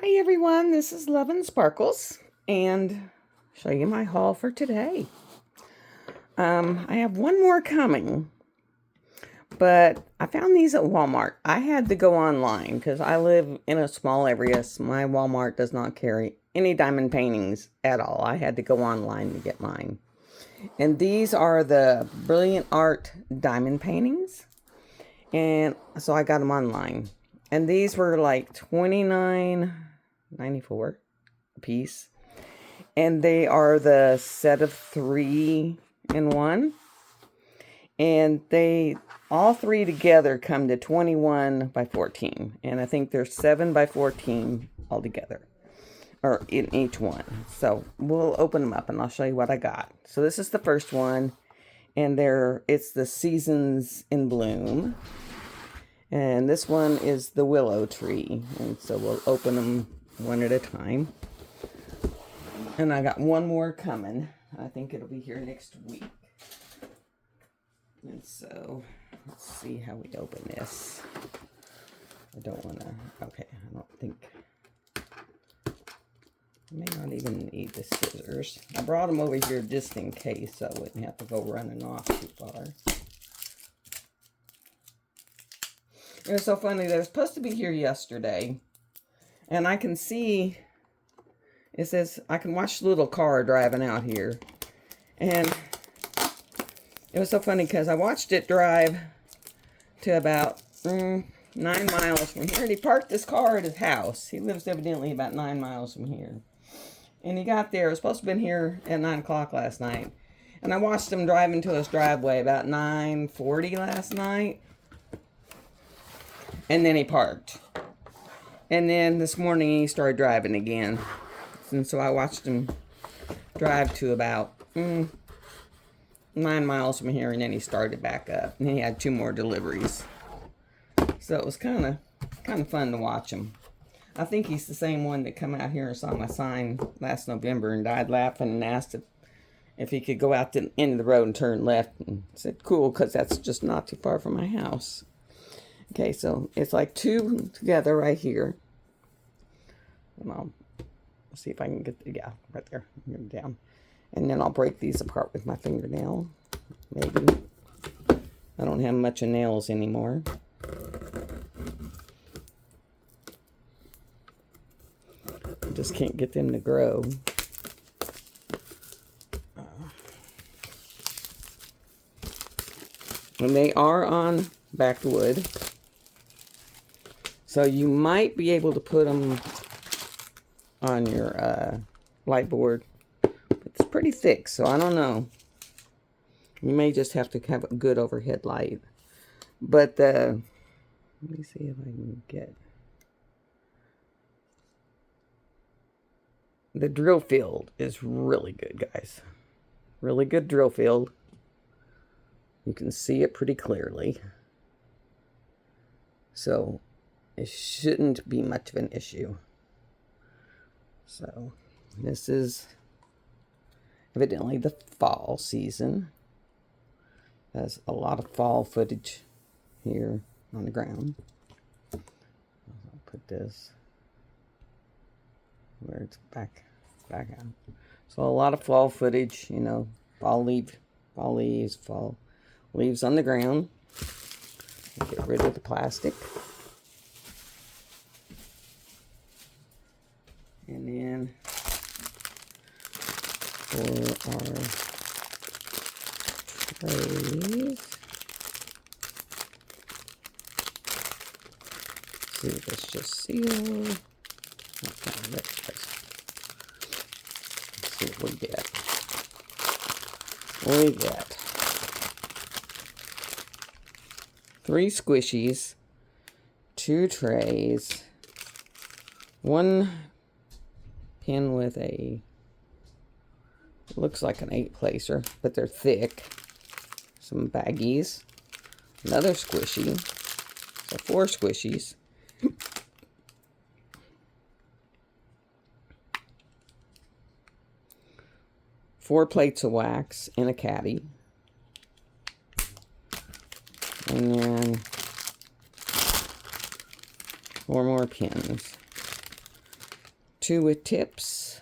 Hi everyone, this is Love and Sparkles, and show you my haul for today. I have one more coming, but I found these at Walmart. I had to go online because I live in a small area. So my Walmart does not carry any diamond paintings at all. I had to go online to get mine. And these are the Brilliant Art diamond paintings, and so I got them online. And these were like $29.94 a piece. And they are the set of 3 in 1. And they, all 3 together come to 21 by 14. And I think they're 7 by 14 altogether. Or in each one. So we'll open them up and I'll show you what I got. So this is the first one. And it's the Seasons in Bloom. And this one is the Willow tree. And so we'll open them one at a time. And I got one more coming. I think it'll be here next week. And so, let's see how we open this. I don't want to, okay, I don't think, I may not even need the scissors. I brought them over here just in case so I wouldn't have to go running off too far. It was so funny, they were supposed to be here yesterday, and I can see, it says, I can watch the little car driving out here, and it was so funny because I watched it drive to about 9 miles from here, and he parked this car at his house. He lives evidently about 9 miles from here, and he got there, it was supposed to have been here at 9 o'clock last night, and I watched him drive into his driveway about 9:40 last night. And then he parked. And then this morning he started driving again. And so I watched him drive to about 9 miles from here, and then he started back up. And he had 2 more deliveries. So it was kind of fun to watch him. I think he's the same one that come out here and saw my sign last November and died laughing and asked if he could go out to the end of the road and turn left. And I said, cool, because that's just not too far from my house. Okay, so it's like 2 together right here. And I'll see if I can get, yeah, right there. Get it down. And then I'll break these apart with my fingernail. Maybe. I don't have much of nails anymore. I just can't get them to grow. And they are on backwood. So you might be able to put them on your light board. It's pretty thick, so I don't know. You may just have to have a good overhead light. But let me see if I can get the drill field is really good, guys. Really good drill field. You can see it pretty clearly. So it shouldn't be much of an issue. So this is evidently the fall season. There's a lot of fall footage here on the ground. I'll put this where it's back out. So a lot of fall footage, you know, fall leaves on the ground. Get rid of the plastic. And then for our trays, see if it's just sealed. Let's see what we get. We get 3 squishies, 2 trays, 1 pin with looks like an 8-placer, but they're thick. Some baggies, another squishy, so 4 squishies. 4 plates of wax in a caddy. And then 4 more pins. two with tips.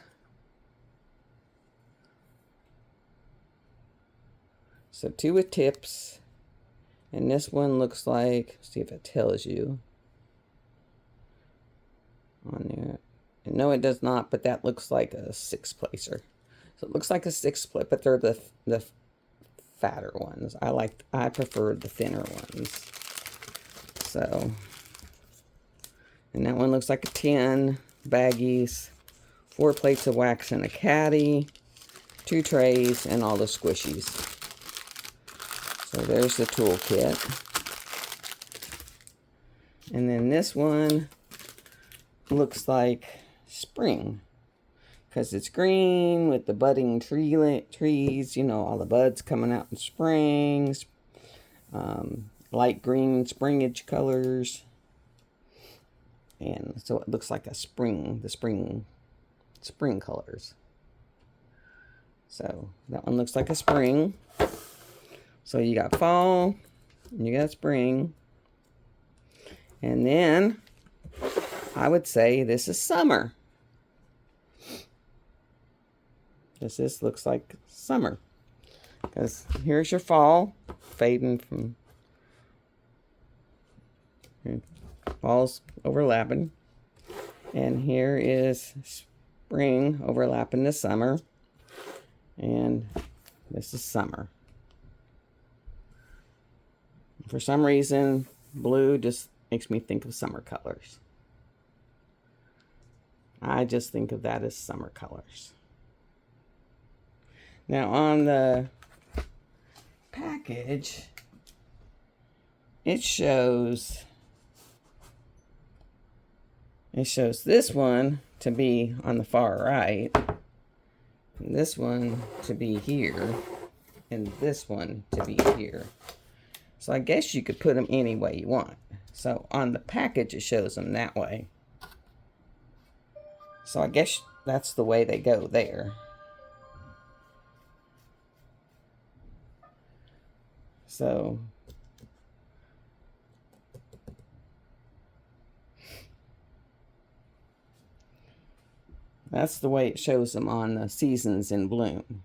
So two with tips. And this one looks like, see if it tells you on there. And no, it does not, but that looks like a 6-placer. So it looks like a 6-split, but they're the fatter ones. I prefer the thinner ones. So, and that one looks like a 10 baggies, 4 plates of wax and a caddy, 2 trays, and all the squishies. So there's the toolkit. And then this one looks like spring, because it's green with the budding trees, you know, all the buds coming out in spring, light green springage colors. And so it looks like a spring, the spring colors. So that one looks like a spring. So you got fall, and you got spring. And then I would say this is summer. This looks like summer. Because here's your fall, fading from fall's overlapping. And here is spring overlapping the summer. And this is summer. For some reason, blue just makes me think of summer colors. I just think of that as summer colors. Now on the package, it shows this one to be on the far right, and this one to be here, and this one to be here. So I guess you could put them any way you want. So on the package, it shows them that way. So I guess that's the way they go there. So that's the way it shows them on the seasons in bloom.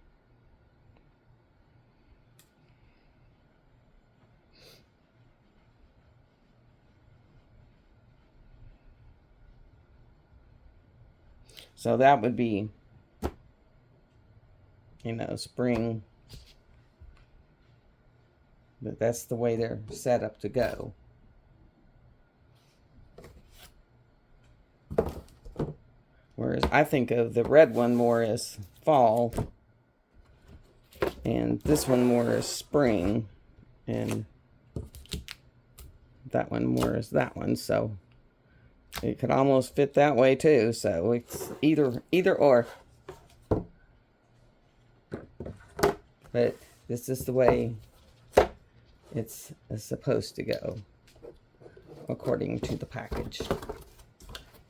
So that would be, you know, spring. But that's the way they're set up to go. Whereas I think of the red one more as fall, and this one more as spring, and that one more as that one. So it could almost fit that way too. So it's either or. But this is the way it's supposed to go, according to the package.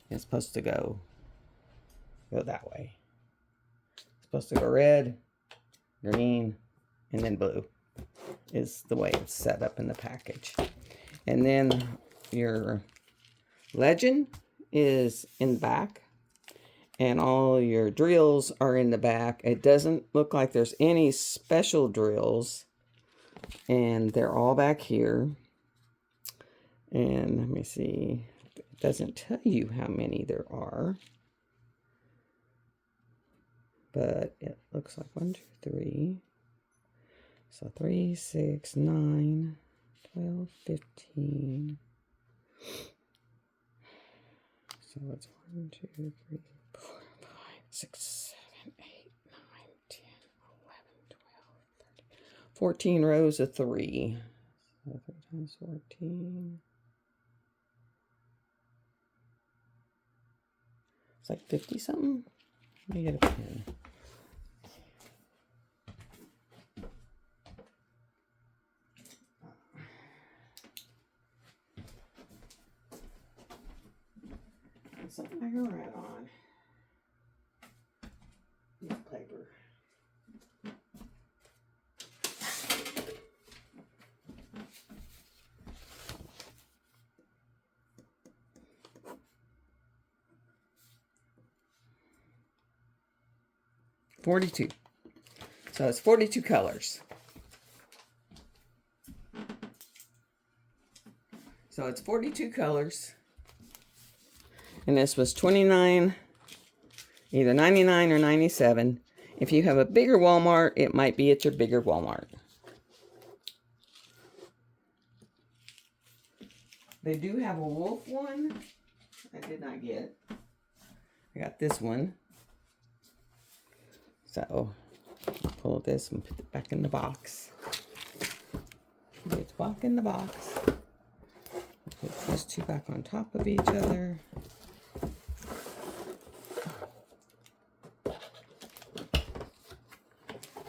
It's supposed to go that way. It's supposed to go red, green, and then blue is the way it's set up in the package. And then your legend is in the back, and all your drills are in the back. It doesn't look like there's any special drills, and they're all back here. And let me see, it doesn't tell you how many there are, but it looks like 1, 2, 3. So 3, 6, 9, 12, 15. So it's 1, 2, 3, 4, 5, 6, 7, 8, 9, 10, 11, 12, 13, 14 rows of 3. So 3 times 14. It's like 50 something. Let me get a pen. Something I go right on. Piece of paper. 42. So it's 42 colors. So it's 42 colors. And this was $29, either $99 or $97. If you have a bigger Walmart, it might be at your bigger Walmart. They do have a wolf one. I did not get. I got this one. So, pull this and put it back in the box. Put it back in the box. Put these two back on top of each other.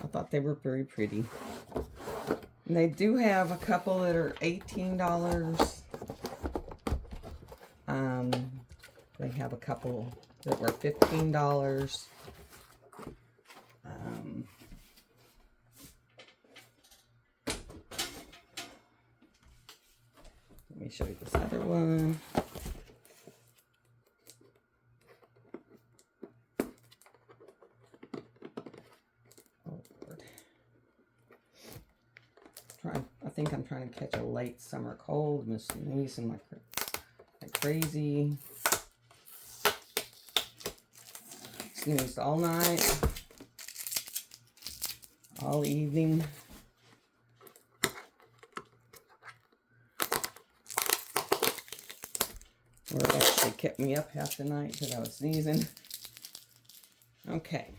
I thought they were very pretty. And they do have a couple that are $18. They have a couple that were $15. Let me show you this other one. Oh Lord. I think I'm trying to catch a late summer cold. I'm sneezing like crazy. Snoozed all night, all evening. Or it actually kept me up half the night because I was sneezing. Okay.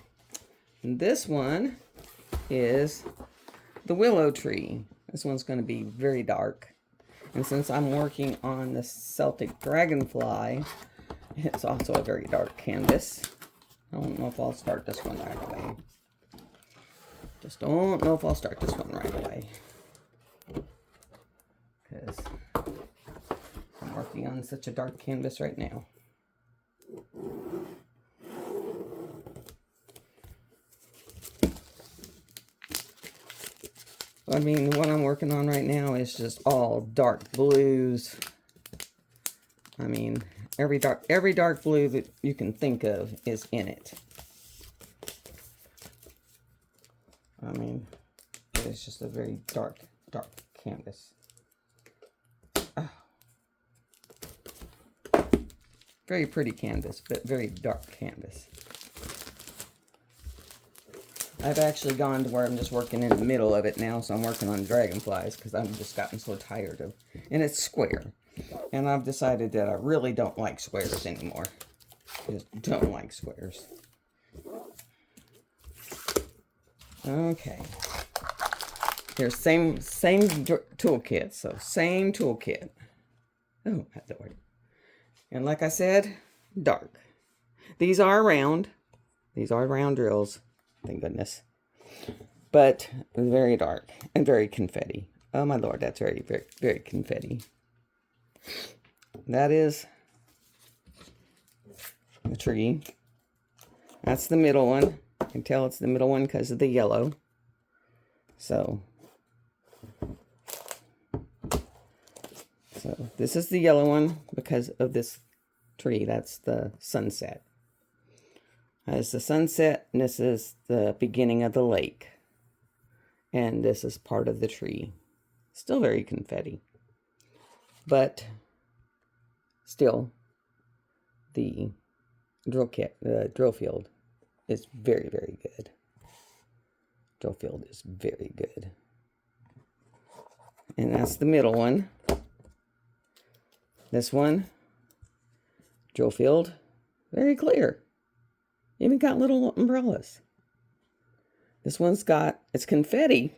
And this one is the willow tree. This one's going to be very dark. And since I'm working on the Celtic Dragonfly, it's also a very dark canvas. I don't know if I'll start this one right away. Just don't know if I'll start this one right away. Because I'm working on such a dark canvas right now. I mean, what I'm working on right now is just all dark blues. I mean, every dark blue that you can think of is in it. I mean, it's just a very dark canvas. Oh. Very pretty canvas, but very dark canvas. I've actually gone to where I'm just working in the middle of it now, so I'm working on dragonflies because I've just gotten so tired of, and it's square. And I've decided that I really don't like squares anymore. I just don't like squares. Okay. Here's same toolkit. So same toolkit. Oh, had to work. And like I said, dark. These are round. These are round drills. Thank goodness. But very dark and very confetti. Oh my Lord, that's very, very, very confetti. That is the tree. That's the middle one. I can tell it's the middle one because of the yellow. So this is the yellow one because of this tree. That's the sunset. That's the sunset, and this is the beginning of the lake. And this is part of the tree. Still very confetti. But still, the drill field is very, very good. Drill field is very good. And that's the middle one. This one, drill field, very clear. Even got little umbrellas. This one's got, it's confetti,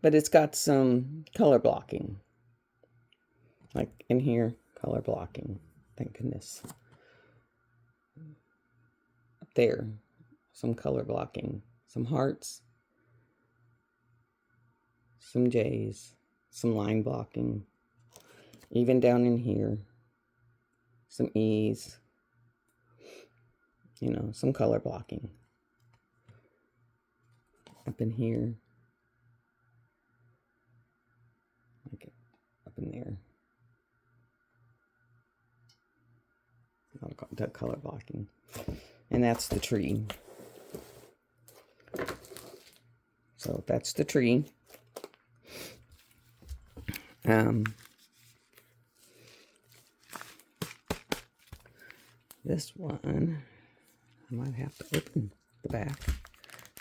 but it's got some color blocking. Like in here, color blocking. Thank goodness. Up there, some color blocking. Some hearts. Some J's. Some line blocking. Even down in here. Some E's. You know, some color blocking. Up in here. Like up in there. I'll call that color blocking. And that's the tree. So that's the tree. This one, I might have to open the back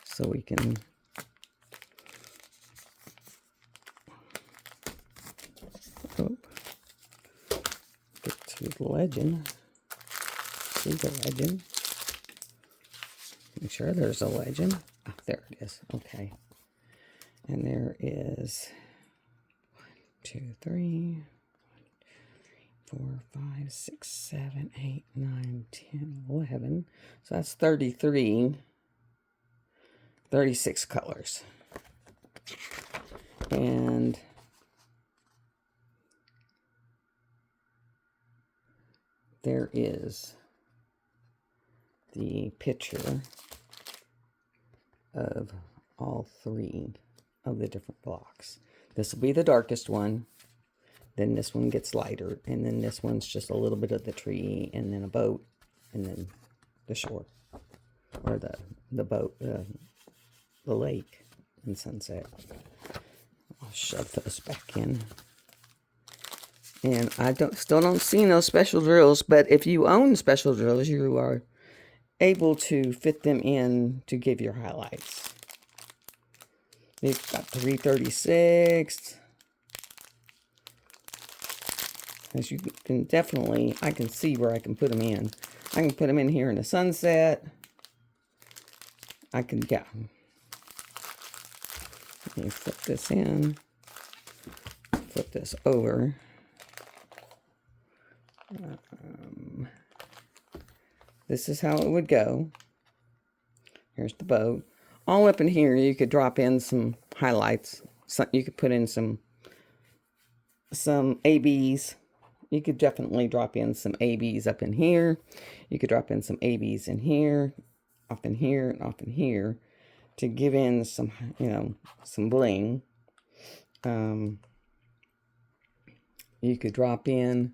so we can get to the legend. See the legend. Make sure there's a legend. Oh, there it is. Okay. And there is 1, 2, 3, 4, 5, 6, 7, 8, 9, 10, 11. So that's 33, 36 colors. And there is the picture of all 3 of the different blocks. This will be the darkest one. Then this one gets lighter, and then this one's just a little bit of the tree, and then a boat, and then the shore, or the boat, the lake, and sunset. I'll shove those back in. And I still don't see no special drills, but if you own special drills, you are able to fit them in to give your highlights. They've got 336. As you can definitely, I can see where I can put them in. I can put them in here in the sunset. I can, yeah. Let me flip this in. Flip this over. This is how it would go. Here's the boat. All up in here, you could drop in some highlights. You could put in some ABs. You could definitely drop in some ABs up in here. You could drop in some ABs in here, up in here, and up in here to give in some, you know, some bling. You could drop in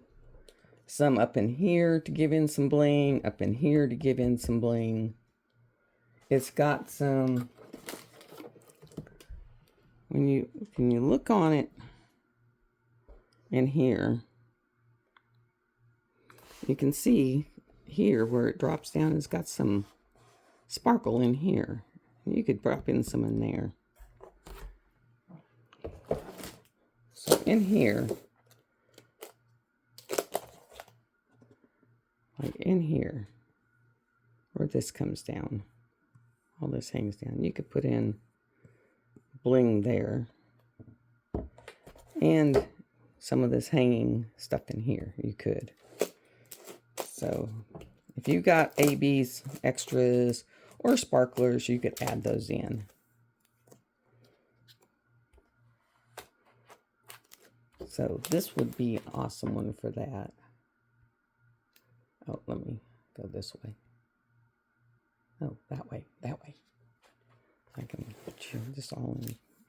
some up in here to give in some bling, up in here to give in some bling. It's got some, when you look on it in here, you can see here where it drops down, it's got some sparkle in here. You could drop in some in there. So in here, like in here, where this comes down, all this hangs down, you could put in bling there. And some of this hanging stuff in here, you could. So if you got ABs, extras, or sparklers, you could add those in. So this would be an awesome one for that. Oh, let me go this way. Oh, that way, that way. I can put you this all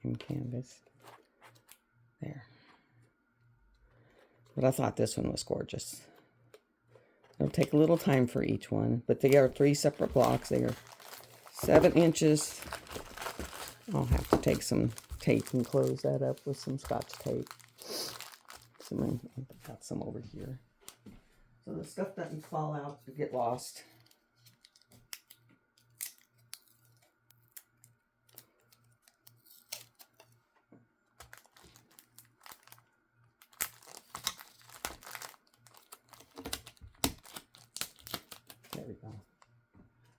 in canvas. There. But I thought this one was gorgeous. It'll take a little time for each one, but they are 3 separate blocks. They are 7 inches. I'll have to take some tape and close that up with some Scotch tape. I've got some over here. So the stuff doesn't fall out or get lost. There we go.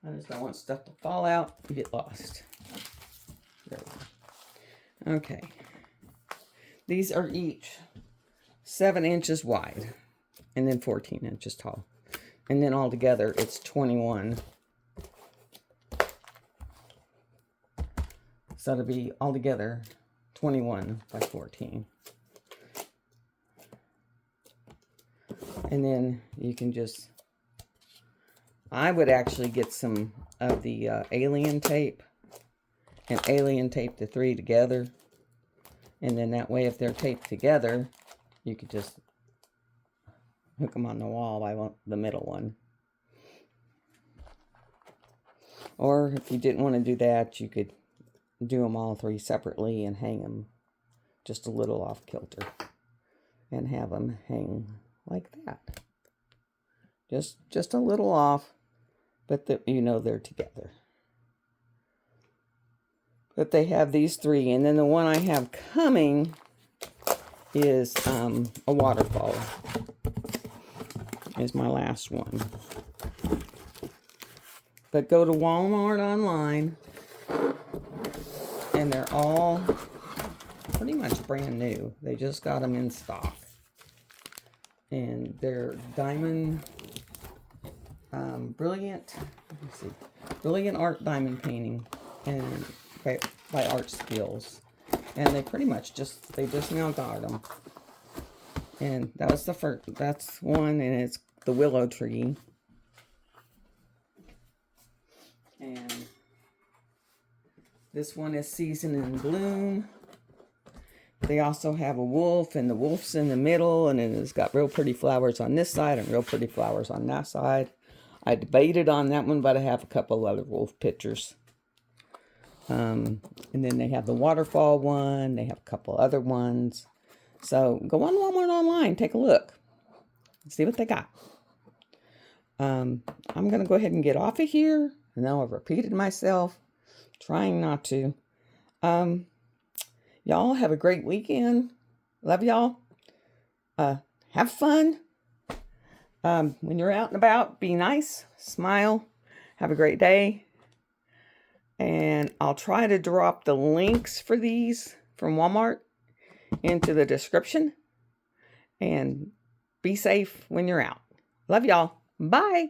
I just don't want stuff to fall out and get lost. There we go. Okay. These are each 7 inches wide and then 14 inches tall. And then all together it's 21. So it'll be all together 21 by 14. And then you can just, I would actually get some of the alien tape and alien tape the 3 together. And then that way, if they're taped together, you could just hook them on the wall by the middle one. Or if you didn't want to do that, you could do them all three separately and hang them just a little off kilter and have them hang like that. Just a little off, but you know they're together. But they have these three, and then the one I have coming is a waterfall. Is my last one. But go to Walmart online, and they're all pretty much brand new. They just got them in stock. And they're diamond, brilliant art diamond painting, and by Art Skills. And they pretty much they just now got them. And that was the first, that's one, and it's the willow tree. And this one is Season in Bloom. They also have a wolf, and the wolf's in the middle, and it's got real pretty flowers on this side and real pretty flowers on that side. I debated on that one, but I have a couple other wolf pictures. And then they have the waterfall one. They have a couple other ones. So go on Walmart online, take a look, see what they got. I'm going to go ahead and get off of here. I know I've repeated myself, trying not to. Y'all have a great weekend. Love y'all. Have fun. When you're out and about, be nice, smile, have a great day. And I'll try to drop the links for these from Walmart into the description. And be safe when you're out. Love y'all. Bye.